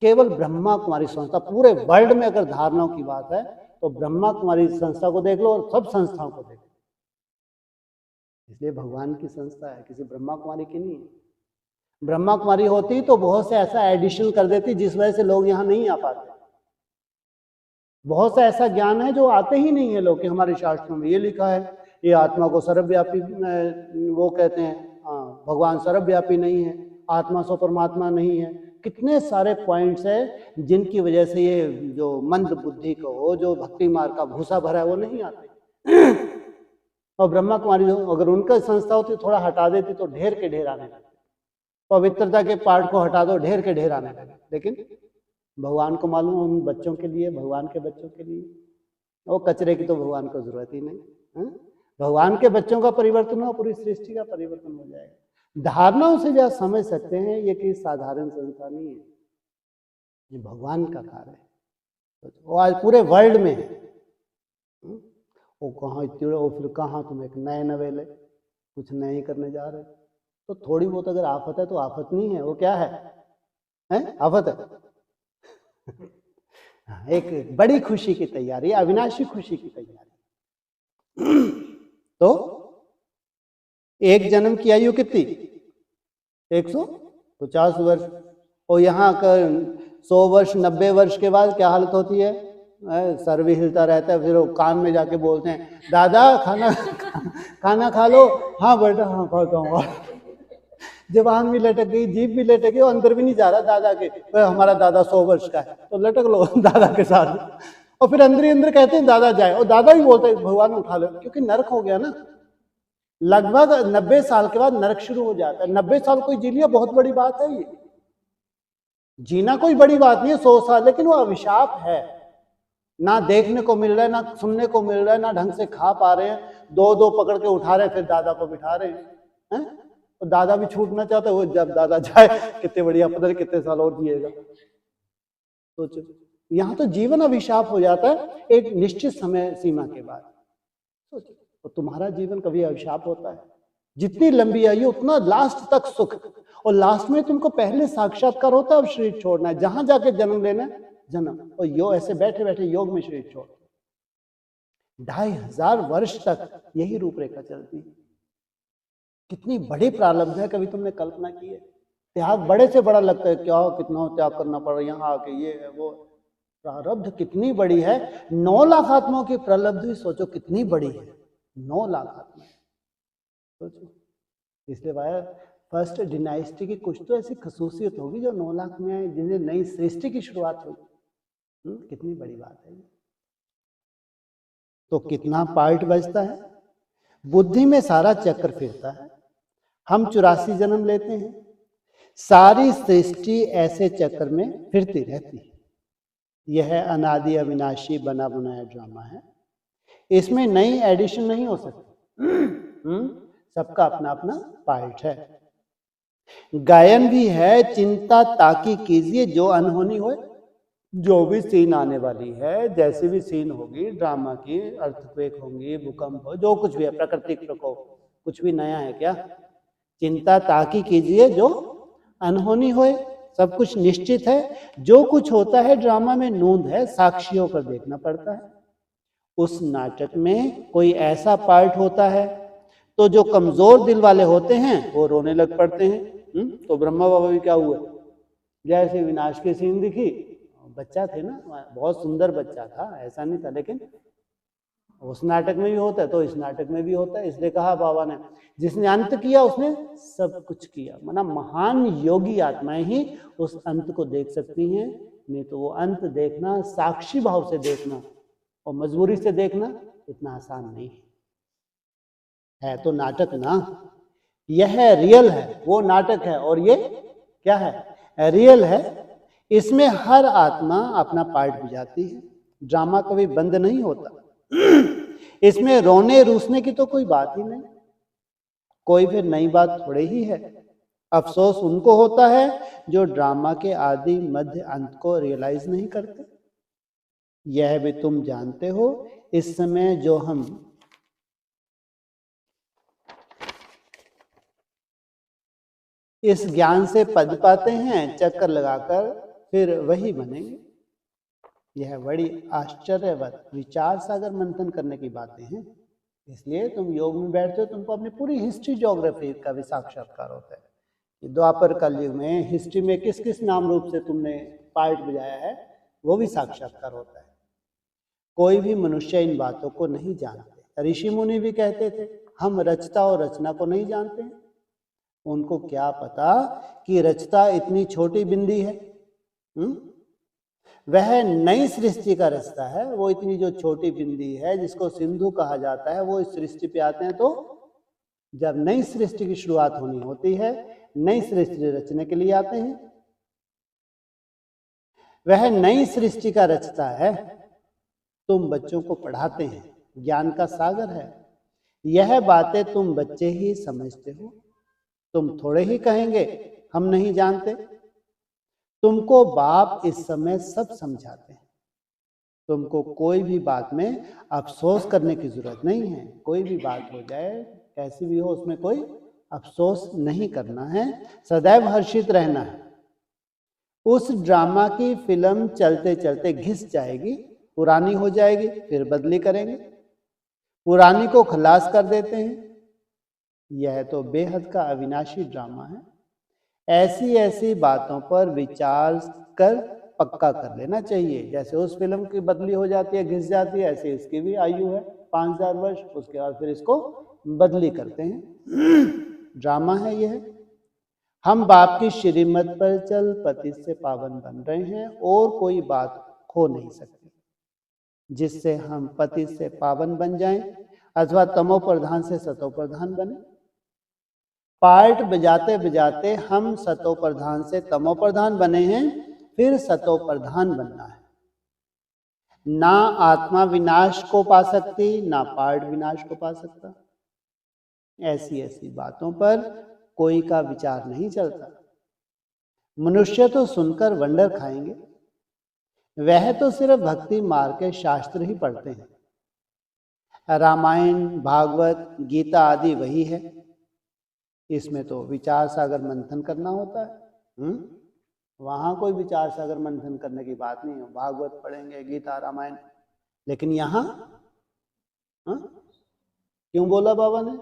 केवल ब्रह्मा कुमारी संस्था पूरे वर्ल्ड में अगर धारणाओं की बात है तो ब्रह्मा कुमारी संस्था को देख लो और सब संस्थाओं को देख लो। इसलिए भगवान की संस्था है, किसी ब्रह्मा कुमारी की नहीं है। ब्रह्मा कुमारी होती तो बहुत से ऐसा एडिशन कर देती जिस वजह से लोग यहाँ नहीं आ पाते। बहुत सा ऐसा ज्ञान है जो आते ही नहीं है लोग, कि हमारे शास्त्रों में ये लिखा है, ये आत्मा को सर्वव्यापी वो कहते हैं, हाँ भगवान सर्वव्यापी नहीं है, आत्मा सो परमात्मा नहीं है। कितने सारे पॉइंट्स है जिनकी वजह से ये जो मंद बुद्धि को, जो भक्ति मार्ग का भूसा भरा है, वो नहीं आते। और ब्रह्मा कुमारी अगर उनका संस्था होती थोड़ा हटा देती तो ढेर के ढेर आने लगे। पवित्रता के पार्ट को हटा दो, ढेर के ढेर आने लगे। लेकिन भगवान को मालूम है उन बच्चों के लिए, भगवान के बच्चों के लिए, वो कचरे की तो भगवान को जरूरत ही नहीं। भगवान के बच्चों का परिवर्तन हो, पूरी सृष्टि का परिवर्तन हो जाएगा। धारणाओं से जो समझ सकते हैं ये कि साधारण संस्था नहीं है, ये भगवान का कार्य है। वो आज पूरे वर्ल्ड में है। वो कहाँ इतने, वो फिर कहाँ तुम एक नए नवेले कुछ नए ही करने जा रहे। तो थोड़ी बहुत अगर आफत है तो आफत नहीं है, वो क्या है? आफत है। एक बड़ी खुशी की तैयारी, अविनाशी खुशी की तैयारी। तो एक जन्म की आयु कितनी? 150 वर्ष। और यहाँ का 100 वर्ष 90 वर्ष के बाद क्या हालत होती है? सर भी हिलता रहता है, फिर वो कान में जाके बोलते हैं, दादा खाना खा लो। हाँ बेटा, हाँ खाता हूँ। जबान भी लटक गई, जीभ भी लटक गई, अंदर भी नहीं जा रहा दादा के। हमारा दादा 100 वर्ष का है तो लटक लो दादा के साथ। और फिर अंदर ही अंदर कहते हैं दादा जाए, और दादा भी बोलते हैं भगवान उठा लो, क्योंकि नरक हो गया ना। लगभग 90 साल के बाद नरक शुरू हो जाता है। 90 साल कोई जी लिया, बहुत बड़ी बात है ये। जीना कोई बड़ी बात नहीं है 100 साल, लेकिन वो अभिशाप है। ना देखने को मिल रहा है, ना सुनने को मिल रहा है, ना ढंग से खा पा रहे हैं। दो पकड़ के उठा रहे हैं, फिर दादा को बिठा रहे हैं। तो दादा भी छूटना चाहता है, वो जब दादा जाए कितने बढ़िया, पता नहीं कितने साल और जिएगा। सोचो, यहाँ तो जीवन अभिशाप हो जाता है एक निश्चित समय सीमा के बाद। सोचो, तो तुम्हारा जीवन कभी अभिशाप होता है? जितनी लंबी आयु उतना लास्ट तक सुख, और लास्ट में तुमको पहले साक्षात्कार होता है, अब शरीर छोड़ना है, जहां जाके जन्म लेना है जन्म, और यो ऐसे बैठे बैठे योग में शरीर छोड़, 2500 वर्ष तक यही रूपरेखा चलती है। कितनी बड़ी प्रारब्ध है, कभी तुमने कल्पना की है? त्याग बड़े से बड़ा लगता है, क्या कितना त्याग करना पड़ रहा है, यहाँ आके ये है वो, प्रारब्ध कितनी बड़ी है। 9 लाख आत्माओं की प्रारब्ध भी सोचो कितनी बड़ी है, 9 लाख आत्मा सोचो। इसलिए भाई फर्स्ट डिनाइस्टी की कुछ तो ऐसी खसूसियत होगी जो 9 लाख में आए, जिन्हें नई सृष्टि की शुरुआत हुई। कितनी बड़ी बात है। तो कितना पार्ट बचता है, बुद्धि में सारा चक्र फिरता है, हम 84 जन्म लेते हैं, सारी सृष्टि ऐसे चक्र में फिरती रहती है। यह अनादि अविनाशी बना बनाया ड्रामा है, इसमें नई एडिशन नहीं हो सकती। सबका अपना अपना पार्ट है। गायन भी है, चिंता ताकि कीजिए जो अनहोनी हो, जो भी सीन आने वाली है, जैसी भी सीन होगी ड्रामा की, अर्थक्वेक होंगी, भूकंप हो, जो कुछ भी है, प्राकृतिक प्रकोप, कुछ भी नया है क्या? चिंता ताकि कीजिए जो अनहोनी होए, सब कुछ निश्चित है। जो कुछ होता है ड्रामा में नूंद है, साक्षियों पर देखना पड़ता है। उस नाटक में कोई ऐसा पार्ट होता है तो जो कमजोर दिल वाले होते हैं वो रोने लग पड़ते हैं। तो ब्रह्मा बाबा भी क्या हुआ, जैसे विनाश की सीन दिखी, बच्चा थे ना, बहुत सुंदर बच्चा था, ऐसा नहीं था, लेकिन उस नाटक में भी होता है तो इस नाटक में भी होता है। इसलिए कहा बाबा ने, जिसने अंत किया उसने सब कुछ किया। माना महान योगी आत्माएं ही उस अंत को देख सकती हैं, नहीं तो वो अंत देखना, साक्षी भाव से देखना और मजबूरी से देखना इतना आसान नहीं है। तो नाटक ना, यह रियल है, वो नाटक है, और ये क्या है, रियल है। इसमें हर आत्मा अपना पार्ट बजाती है, ड्रामा कभी बंद नहीं होता। इसमें रोने रूसने की तो कोई बात ही नहीं, कोई फिर नई बात थोड़े ही है। अफसोस उनको होता है जो ड्रामा के आदि मध्य अंत को रियलाइज नहीं करते। यह भी तुम जानते हो, इस समय जो हम इस ज्ञान से पद पाते हैं, चक्कर लगाकर फिर वही बनेंगे। यह बड़ी आश्चर्यवत विचार सागर मंथन करने की बातें हैं। इसलिए तुम योग में बैठते हो, तुमको अपनी पूरी हिस्ट्री ज्योग्राफी का भी साक्षात्कार होता है कि द्वापर कलयुग में हिस्ट्री में किस किस नाम रूप से तुमने पार्ट बजाया है, वो भी साक्षात्कार होता है। कोई भी मनुष्य इन बातों को नहीं जानते। ऋषि मुनि भी कहते थे हम रचता और रचना को नहीं जानते हैं। उनको क्या पता कि रचता इतनी छोटी बिंदी है, वह नई सृष्टि का रास्ता है। वो इतनी जो छोटी बिंदी है जिसको सिंधु कहा जाता है, वो इस सृष्टि पे आते हैं। तो जब नई सृष्टि की शुरुआत होनी होती है, नई सृष्टि रचने के लिए आते हैं। वह नई सृष्टि का रचता है, तुम बच्चों को पढ़ाते हैं, ज्ञान का सागर है। यह बातें तुम बच्चे ही समझते हो, तुम थोड़े ही कहेंगे हम नहीं जानते। तुमको बाप इस समय सब समझाते हैं। तुमको कोई भी बात में अफसोस करने की जरूरत नहीं है। कोई भी बात हो जाए, कैसी भी हो, उसमें कोई अफसोस नहीं करना है, सदैव हर्षित रहना है। उस ड्रामा की फिल्म चलते चलते घिस जाएगी, पुरानी हो जाएगी, फिर बदली करेंगे, पुरानी को खलास कर देते हैं। यह तो बेहद का अविनाशी ड्रामा है। ऐसी ऐसी बातों पर विचार कर पक्का कर लेना चाहिए। जैसे उस फिल्म की बदली हो जाती है, घिस जाती है, ऐसे इसकी भी आयु है 5000 वर्ष, उसके बाद फिर इसको बदली करते हैं। ड्रामा है यह। हम बाप की श्रीमत पर चल पति से पावन बन रहे हैं, और कोई बात खो नहीं सकती जिससे हम पति से पावन बन जाएं अथवा तमो प्रधान से सतो प्रधान बने। पार्ट बजाते बजाते हम सतो प्रधान से तमो प्रधान बने हैं, फिर सतो प्रधान बनना है। ना आत्मा विनाश को पा सकती, ना पार्ट विनाश को पा सकता। ऐसी ऐसी बातों पर कोई का विचार नहीं चलता। मनुष्य तो सुनकर वंडर खाएंगे, वह तो सिर्फ भक्ति मार्ग के शास्त्र ही पढ़ते हैं। रामायण, भागवत, गीता आदि वही है। इसमें तो विचार सागर मंथन करना होता है। वहाँ कोई विचार सागर मंथन करने की बात नहीं है, भागवत पढ़ेंगे, गीता, रामायण। लेकिन यहाँ क्यों बोला बाबा ने?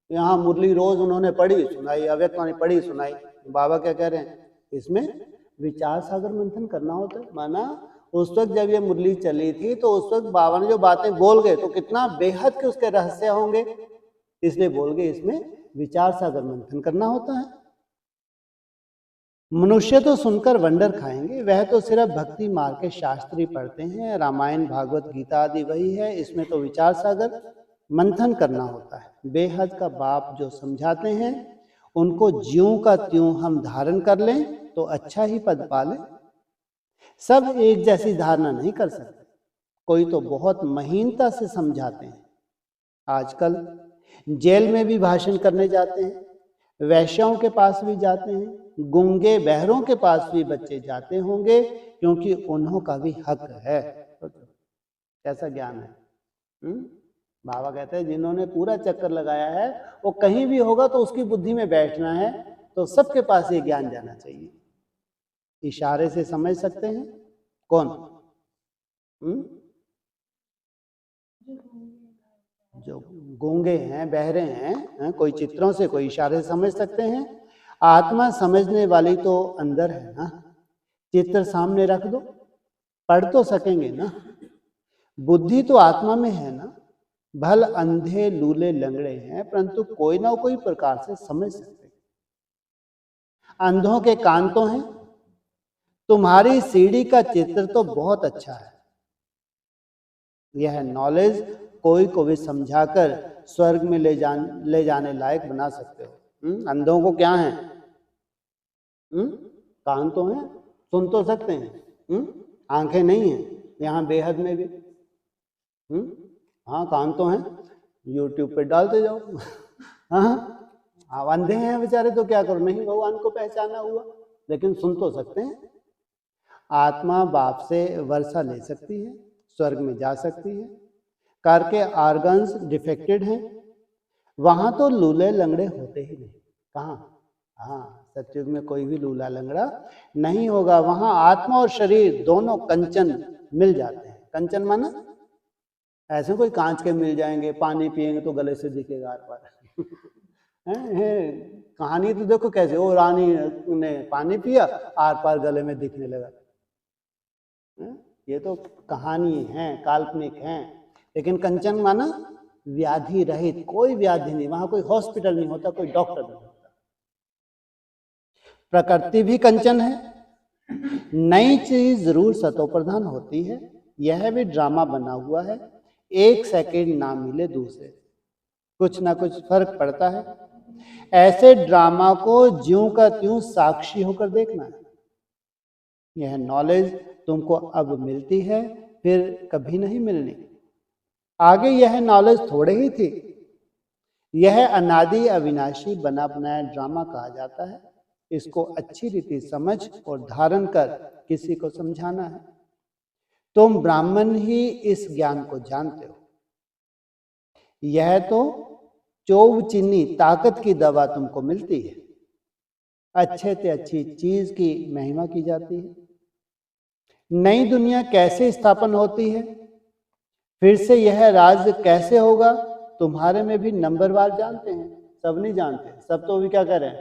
यहाँ मुरली रोज उन्होंने पढ़ी सुनाई, अव्यक्तवाणी पढ़ी सुनाई। बाबा क्या कह रहे हैं? इसमें विचार सागर मंथन करना होता है। माना उस वक्त जब ये मुरली चली थी तो उस वक्त बाबा ने जो बातें बोल गए तो कितना बेहद के उसके रहस्य होंगे, इसलिए बोल गए इसमें विचार सागर मंथन करना होता है। मनुष्य तो सुनकर वंडर खाएंगे, वह तो सिर्फ भक्ति मार्ग के शास्त्र ही पढ़ते हैं, रामायण भागवत गीता आदि वही है। इसमें तो विचार सागर मंथन करना होता है। बेहद का बाप जो समझाते हैं उनको ज्यों का त्यों हम धारण कर लें तो अच्छा ही पद पालें। सब एक जैसी धारणा नहीं कर सकते, कोई तो बहुत महीनता से समझाते हैं। आजकल जेल में भी भाषण करने जाते हैं, वैश्याओं के पास भी जाते हैं, गूंगे बहरों के पास भी बच्चे जाते होंगे, क्योंकि उन्हों का भी हक है। कैसा ज्ञान है? बाबा कहते हैं जिन्होंने पूरा चक्कर लगाया है वो कहीं भी होगा तो उसकी बुद्धि में बैठना है, तो सबके पास ये ज्ञान जाना चाहिए। इशारे से समझ सकते हैं कौन? जो गूंगे हैं, बहरे हैं, कोई चित्रों से कोई इशारे से समझ सकते हैं। आत्मा समझने वाली तो अंदर है ना, चित्र सामने रख दो पढ़ तो सकेंगे ना। बुद्धि तो आत्मा में है ना। भल अंधे लूले लंगड़े हैं परंतु कोई ना कोई प्रकार से समझ सकते। अंधों के कान तो हैं। तुम्हारी सीढ़ी का चित्र तो बहुत अच्छा है। यह नॉलेज कोई को भी समझाकर स्वर्ग में ले जाने लायक बना सकते हो। अंधों को क्या है? कान तो हैं, सुन तो सकते हैं, आंखें नहीं हैं। यहाँ बेहद में भी हाँ कान तो हैं, यूट्यूब पे डालते जाओ। हाँ अंधे हैं बेचारे तो क्या करो, नहीं भगवान को पहचाना हुआ, लेकिन सुन तो सकते हैं। आत्मा बाप से वर्षा ले सकती है, स्वर्ग में जा सकती है। कार के आर्गन्स डिफेक्टेड हैं, वहां तो लूले लंगड़े होते ही नहीं। कहाँ? हाँ सत्युग में कोई भी लूला लंगड़ा नहीं होगा। वहां आत्मा और शरीर दोनों कंचन मिल जाते हैं। कंचन माना ऐसे कोई कांच के मिल जाएंगे, पानी पिएंगे तो गले से दिखेगा आर पार। कहानी तो देखो कैसे, वो रानी ने पानी पिया आर पार गले में दिखने लगा। ये तो कहानी है, काल्पनिक है। लेकिन कंचन माना व्याधि रहित, कोई व्याधि नहीं, वहां कोई हॉस्पिटल नहीं होता, कोई डॉक्टर नहीं होता। प्रकृति भी कंचन है। नई चीज जरूर सतो प्रधान होती है, यह भी ड्रामा बना हुआ है। एक सेकंड ना मिले दूसरे, कुछ ना कुछ फर्क पड़ता है। ऐसे ड्रामा को ज्यों का त्यों साक्षी होकर देखना है। यह नॉलेज तुमको अब मिलती है, फिर कभी नहीं मिलनी। आगे यह नॉलेज थोड़े ही थी। यह अनादि अविनाशी बना बनाया ड्रामा कहा जाता है। इसको अच्छी रीति समझ और धारण कर किसी को समझाना है। तुम ब्राह्मण ही इस ज्ञान को जानते हो। यह तो चौव चीनी ताकत की दवा तुमको मिलती है। अच्छे से अच्छी चीज की महिमा की जाती है। नई दुनिया कैसे स्थापन होती है, फिर से यह राज्य कैसे होगा, तुम्हारे में भी नंबरवार जानते हैं। सब नहीं जानते, सब तो भी क्या करें,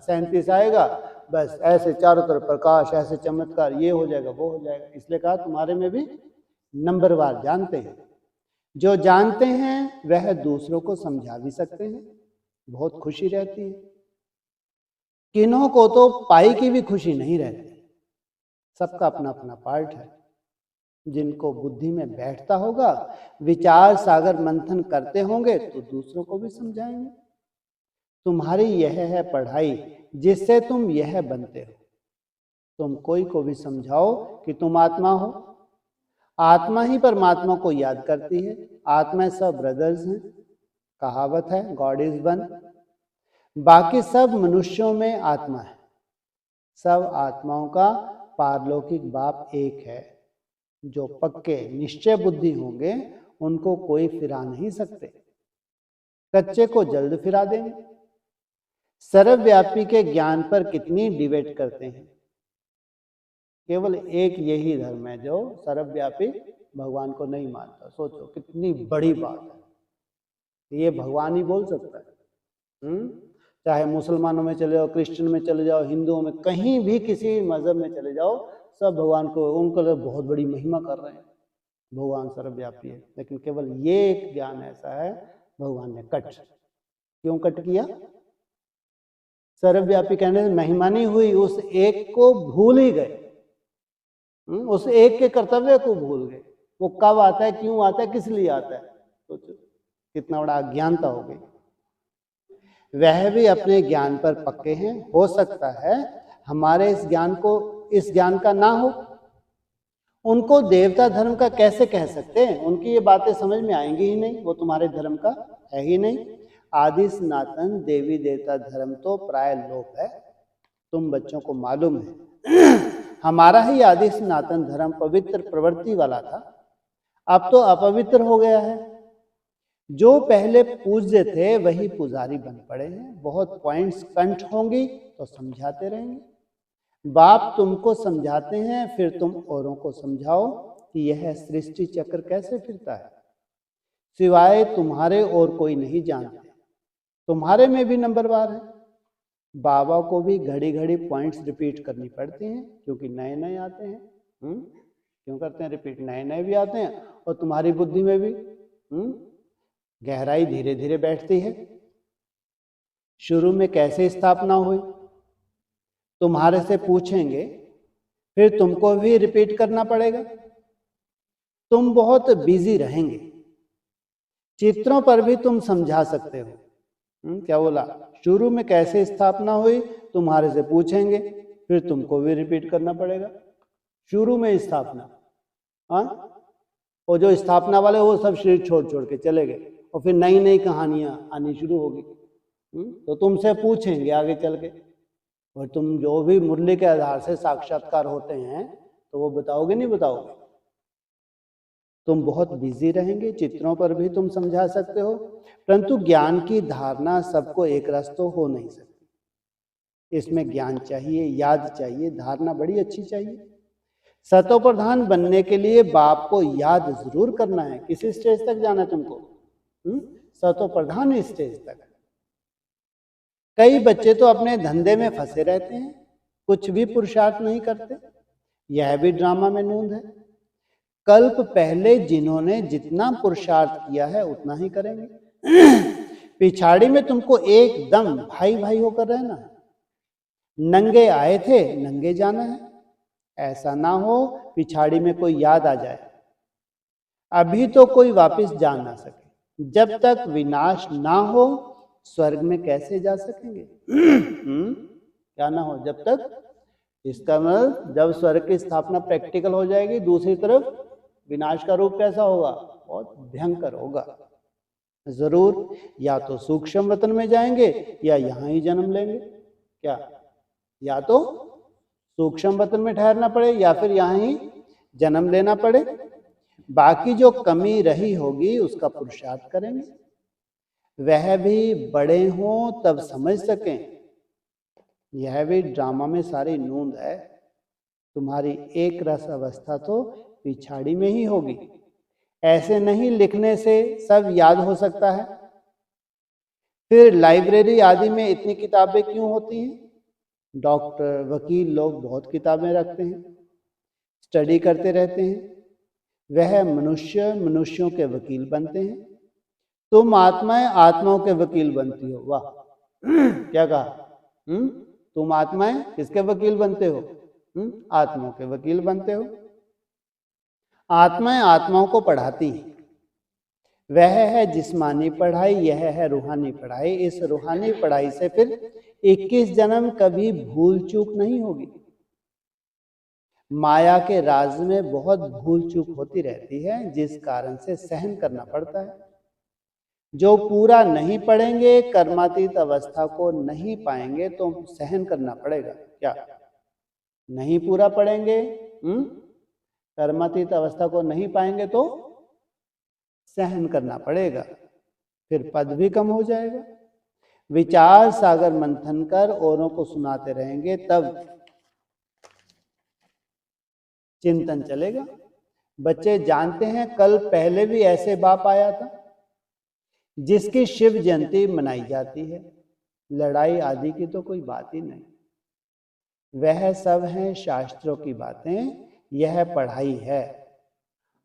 37 आएगा बस ऐसे चारों तरफ प्रकाश, ऐसे चमत्कार, ये हो जाएगा वो हो जाएगा। इसलिए कहा तुम्हारे में भी नंबरवार जानते हैं। जो जानते हैं वह दूसरों को समझा भी सकते हैं, बहुत खुशी रहती है। किन्हों को तो पाई की भी खुशी नहीं रहती। सबका अपना अपना पार्ट है। जिनको बुद्धि में बैठता होगा, विचार सागर मंथन करते होंगे तो दूसरों को भी समझाएंगे। तुम्हारी यह है पढ़ाई जिससे तुम यह बनते हो। तुम कोई को भी समझाओ कि तुम आत्मा हो। आत्मा ही परमात्मा को याद करती है। आत्मा सब ब्रदर्स हैं, कहावत है गॉड इज वन। बाकी सब मनुष्यों में आत्मा है। सब आत्माओं का पारलौकिक बाप एक है। जो पक्के निश्चय बुद्धि होंगे उनको कोई फिरा नहीं सकते। कच्चे को जल्द फिरा देंगे, सर्वव्यापी के ज्ञान पर कितनी डिबेट करते हैं? केवल एक यही धर्म है जो सर्वव्यापी भगवान को नहीं मानता। सोचो कितनी बड़ी बात है, ये भगवान ही बोल सकता है। चाहे मुसलमानों में चले जाओ, क्रिश्चियन में चले जाओ, हिंदुओं में, कहीं भी किसी मजहब में चले जाओ, सब भगवान को, उनको बहुत बड़ी महिमा कर रहे हैं, भगवान सर्वव्यापी है। लेकिन केवल ये एक ज्ञान ऐसा है, भगवान ने कट। क्यों कट किया? सर्वव्यापी कहने से महिमा नहीं हुई, उस एक को भूल ही गए, उस एक के कर्तव्य को भूल गए। वो कब आता है, क्यों आता है, किस लिए आता है? सोचो कितना बड़ा अज्ञानता हो गई। वह भी अपने ज्ञान पर पक्के हैं। हो सकता है हमारे इस ज्ञान का ना हो। उनको देवता धर्म का कैसे कह सकते हैं? उनकी ये बातें समझ में आएंगी ही नहीं, वो तुम्हारे धर्म का है ही नहीं। आदि सनातन देवी देवता धर्म तो प्राय लोप है, तुम बच्चों को मालूम है। हमारा ही आदि सनातन धर्म पवित्र प्रवृत्ति वाला था, अब तो अपवित्र हो गया है। जो पहले पूज्य थे वही पुजारी बन पड़े हैं। बहुत पॉइंट्स कंठ होंगी तो समझाते रहेंगे। बाप तुमको समझाते हैं, फिर तुम औरों को समझाओ कि यह सृष्टि चक्र कैसे फिरता है। सिवाय तुम्हारे और कोई नहीं जानते। तुम्हारे में भी नंबरवार है। बाबा को भी घड़ी घड़ी पॉइंट्स रिपीट करनी पड़ती हैं, क्योंकि नए नए आते हैं। क्यों करते हैं रिपीट? नए नए भी आते हैं, और तुम्हारी बुद्धि में भी गहराई धीरे धीरे बैठती है। शुरू में कैसे स्थापना हुई तुम्हारे से पूछेंगे, फिर तुमको भी रिपीट करना पड़ेगा। तुम बहुत बिजी रहेंगे। चित्रों पर भी तुम समझा सकते हो। क्या बोला? शुरू में कैसे स्थापना हुई तुम्हारे से पूछेंगे, फिर तुमको भी रिपीट करना पड़ेगा। शुरू में स्थापना, और जो स्थापना वाले वो सब शरीर छोड़ छोड़ के चले गए, और फिर नई नई कहानियां आनी शुरू होगी। तो तुमसे पूछेंगे आगे चल के, और तुम जो भी मुरली के आधार से साक्षात्कार होते हैं तो वो बताओगे नहीं बताओगे? तुम बहुत बिजी रहेंगे। चित्रों पर भी तुम समझा सकते हो, परंतु ज्ञान की धारणा सबको एक रस तो हो नहीं सकती। इसमें ज्ञान चाहिए, याद चाहिए, धारणा बड़ी अच्छी चाहिए। सतो प्रधान बनने के लिए बाप को याद जरूर करना है। किस स्टेज तक जाना है तुमको? सतो प्रधान स्टेज तक। कई बच्चे तो अपने धंधे में फंसे रहते हैं, कुछ भी पुरुषार्थ नहीं करते। यह भी ड्रामा में नूंद है। कल्प पहले जिन्होंने जितना पुरुषार्थ किया है उतना ही करेंगे। पिछाड़ी में तुमको एकदम भाई भाई होकर रहना है। नंगे आए थे, नंगे जाना है। ऐसा ना हो पिछाड़ी में कोई याद आ जाए। अभी तो कोई वापस जा ना सके। जब तक विनाश ना हो स्वर्ग में कैसे जा सकेंगे? क्या ना हो जब तक? इसका मतलब जब स्वर्ग की स्थापना प्रैक्टिकल हो जाएगी, दूसरी तरफ विनाश का रूप कैसा होगा? बहुत भयंकर होगा। जरूर या तो सूक्ष्म वतन में जाएंगे या यहां ही जन्म लेंगे। क्या? या तो सूक्ष्म वतन में ठहरना पड़े या फिर यहां ही जन्म लेना पड़े। बाकी जो कमी रही होगी उसका पुरुषार्थ करेंगे। वह भी बड़े हों तब समझ सकें। यह भी ड्रामा में सारी नूंद है। तुम्हारी एक रस अवस्था तो पिछाड़ी में ही होगी। ऐसे नहीं लिखने से सब याद हो सकता है। फिर लाइब्रेरी आदि में इतनी किताबें क्यों होती हैं? डॉक्टर, वकील लोग बहुत किताबें रखते हैं, स्टडी करते रहते हैं। वह मनुष्य मनुष्यों के वकील बनते हैं। तुम आत्माएं आत्माओं के वकील बनती हो। वाह! क्या कहा? तुम आत्माएं किसके वकील बनते हो? आत्माओं के वकील बनते हो। आत्माएं आत्माओं को पढ़ाती हैं। वह है जिस्मानी पढ़ाई, यह है रूहानी पढ़ाई। इस रूहानी पढ़ाई से फिर 21 जन्म कभी भूल चूक नहीं होगी। माया के राज में बहुत भूल चूक होती रहती है, जिस कारण से सहन करना पड़ता है। जो पूरा नहीं पढ़ेंगे, कर्मातीत अवस्था को नहीं पाएंगे तो सहन करना पड़ेगा। क्या? नहीं पूरा पढ़ेंगे, कर्मातीत अवस्था को नहीं पाएंगे तो सहन करना पड़ेगा। फिर पद भी कम हो जाएगा। विचार सागर मंथन कर औरों को सुनाते रहेंगे, तब चिंतन चलेगा। बच्चे जानते हैं कल पहले भी ऐसे बाप आया था जिसकी शिव जयंती मनाई जाती है, लड़ाई आदि की तो कोई बात ही नहीं। वह सब हैं शास्त्रों की बातें, यह पढ़ाई है।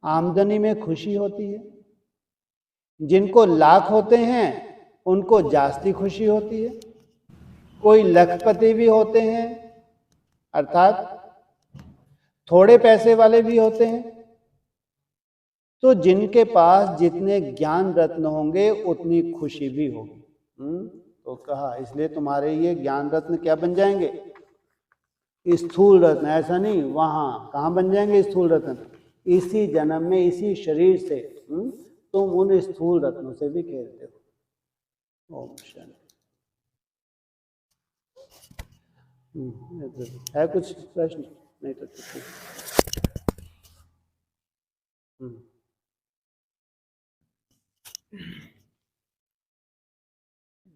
आमदनी में खुशी होती है, जिनको लाख होते हैं उनको जास्ती खुशी होती है। कोई लखपति भी होते हैं, अर्थात थोड़े पैसे वाले भी होते हैं। तो जिनके पास जितने ज्ञान रत्न होंगे उतनी खुशी भी होगी। तो कहा इसलिए तुम्हारे ये ज्ञान रत्न क्या बन जाएंगे? स्थूल रत्न। ऐसा नहीं, वहां कहां बन जाएंगे स्थूल रत्न? इसी जन्म में, इसी शरीर से तुम उन स्थूल रत्नों से भी खेलते हो। ओम शांति। है कुछ प्रश्न? नहीं तो ठीक।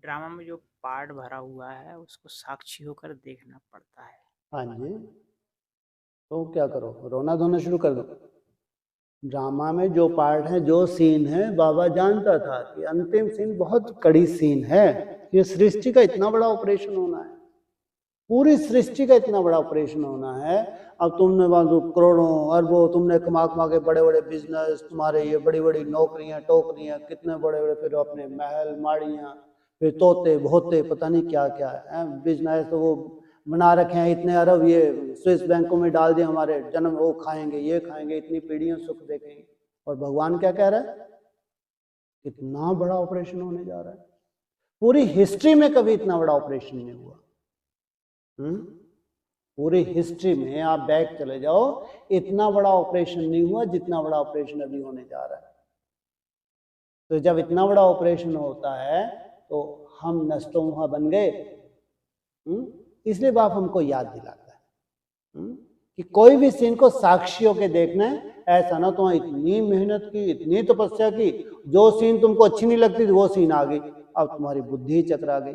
ड्रामा में जो पार्ट भरा हुआ है उसको साक्षी होकर देखना पड़ता है। हाँ जी, तो क्या करो, रोना धोना शुरू कर दो। ड्रामा में जो पार्ट है, जो सीन है, बाबा जानता था कि अंतिम सीन बहुत कड़ी सीन है। ये सृष्टि का इतना बड़ा ऑपरेशन होना है, पूरी सृष्टि का इतना बड़ा ऑपरेशन होना है। अब तुमने करोड़ों अरबों तुमने कमा कमा के बड़े बड़े बिजनेस, तुम्हारे ये बड़ी बड़ी नौकरियां टोकरियां, कितने बड़े बड़े, फिर अपने महल माड़ियां, फिर तोते भोते, पता नहीं क्या क्या है बिजनेस तो वो बना रखे हैं। इतने अरब ये स्विस बैंकों में डाल दिए, हमारे जन्म वो खाएंगे, ये खाएंगे, इतनी पीढ़ियों सुख देखेंगे। और भगवान क्या कह रहा है? इतना बड़ा ऑपरेशन होने जा रहा है, पूरी हिस्ट्री में कभी इतना बड़ा ऑपरेशन नहीं हुआ। पूरी हिस्ट्री में आप बैक चले जाओ, इतना बड़ा ऑपरेशन नहीं हुआ जितना बड़ा ऑपरेशन अभी होने जा रहा है। तो जब इतना बड़ा ऑपरेशन होता है तो हम नष्टोमुहा बन गए। इसलिए बाप हमको याद दिलाता है कि कोई भी सीन को साक्षियों के देखना है। ऐसा ना तो इतनी मेहनत की, इतनी तपस्या की, जो सीन तुमको अच्छी नहीं लगती थी वो सीन आ गई, अब तुम्हारी बुद्धि चकरा गई।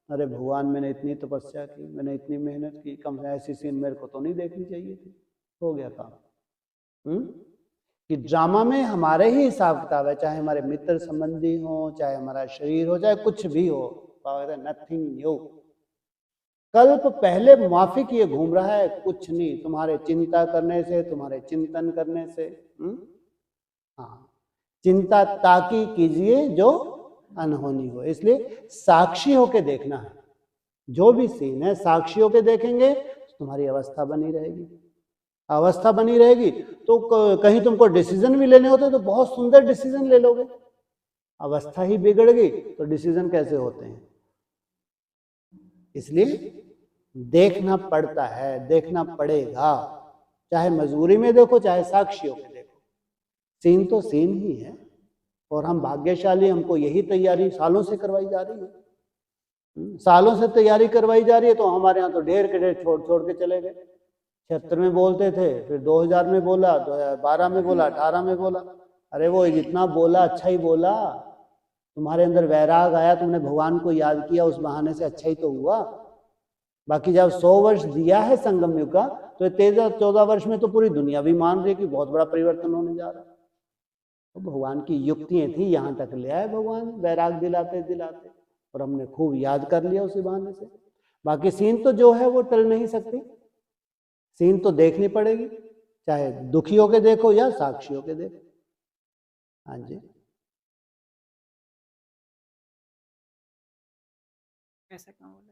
अरे भगवान, मैंने इतनी तपस्या की, मैंने इतनी मेहनत की, कम से ऐसी सीन मेरे को तो नहीं देखनी चाहिए थी। हो गया काम। कि ड्रामा में हमारे ही हिसाब किताब है, चाहे हमारे मित्र संबंधी हो, चाहे हमारा शरीर हो, चाहे कुछ भी हो। Nothing new. कल्प पहले माफी किए घूम रहा है, कुछ नहीं, तुम्हारे चिंता करने से, तुम्हारे चिंतन करने से। हाँ, चिंता ताकि कीजिए जो अनहोनी हो। इसलिए साक्षी होके देखना है। जो भी सीन है साक्षी होके देखेंगे तो तुम्हारी अवस्था बनी रहेगी। अवस्था बनी रहेगी तो कहीं तुमको डिसीजन भी लेने होते तो बहुत सुंदर डिसीजन ले लोगे। अवस्था ही बिगड़ गई तो डिसीजन कैसे होते हैं? इसलिए देखना पड़ता है, देखना पड़ेगा। चाहे मजबूरी में देखो, चाहे साक्षियों में देखो, सीन तो सीन ही है। और हम भाग्यशाली, हमको यही तैयारी सालों से करवाई जा रही है। सालों से तैयारी करवाई जा रही है। तो हमारे यहाँ तो ढेर के ढेर छोड़ छोड़ के चले गए। 76 में बोलते थे, फिर 2000 में बोला, 2012 में बोला, 18 में बोला। अरे वो जितना बोला अच्छा ही बोला। तुम्हारे अंदर वैराग आया, तुमने भगवान को याद किया, उस बहाने से अच्छा ही तो हुआ। बाकी जब 100 वर्ष दिया है संगम युग का, तो 13-14 वर्ष में तो पूरी दुनिया भी मान रही है कि बहुत बड़ा परिवर्तन होने जा रहा है। तो भगवान की युक्तियां थी, यहां तक ले आए भगवान वैराग दिलाते दिलाते, और हमने खूब याद कर लिया उसी बहाने से। बाकी सीन तो जो है वो टल नहीं सकती, सीन तो देखनी पड़ेगी, चाहे दुखी होके देखो या साक्षी होके देखो। हाँ जी, ऐसा क्यों बोला?